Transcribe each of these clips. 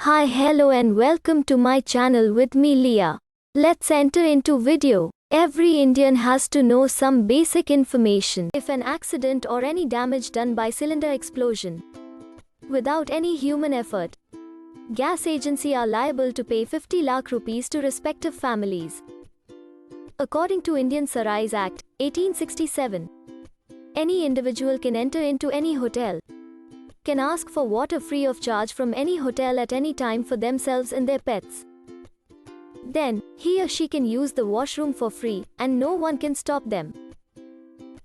Hi, hello and welcome to my channel with me Leah. Let's enter into video. Every Indian has to know some basic information. If an accident or any damage done by cylinder explosion, without any human effort, gas agency are liable to pay 50 lakh rupees to respective families. According to Indian Sarais Act, 1867, any individual can enter into any hotel, can ask for water free of charge from any hotel at any time for themselves and their pets. Then, he or she can use the washroom for free, and no one can stop them.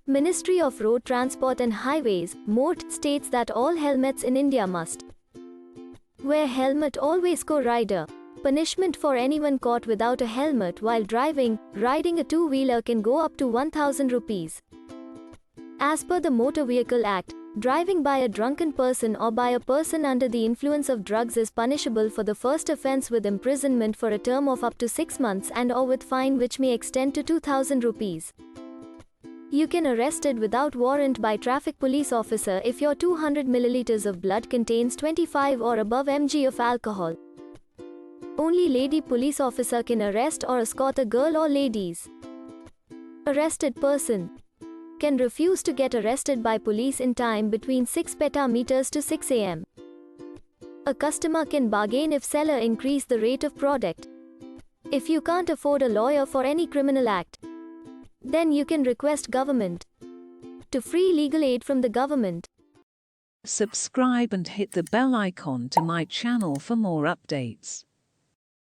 Ministry of Road Transport and Highways, MoRT, states that all helmets in India must wear helmet always co-rider. Punishment for anyone caught without a helmet while riding a two-wheeler can go up to 1000 rupees. As per the Motor Vehicle Act, driving by a drunken person or by a person under the influence of drugs is punishable for the first offence with imprisonment for a term of up to 6 months and/or with fine which may extend to 2000 rupees. You can arrested without warrant by traffic police officer if your 200 milliliters of blood contains 25 or above mg of alcohol. Only lady police officer can arrest or escort a girl or ladies. Arrested person can refuse to get arrested by police in time between 6 petameters to 6 am. A customer can bargain if seller increase the rate of product. If you can't afford a lawyer for any criminal act, then you can request government to free legal aid from the government. Subscribe and hit the bell icon to my channel for more updates.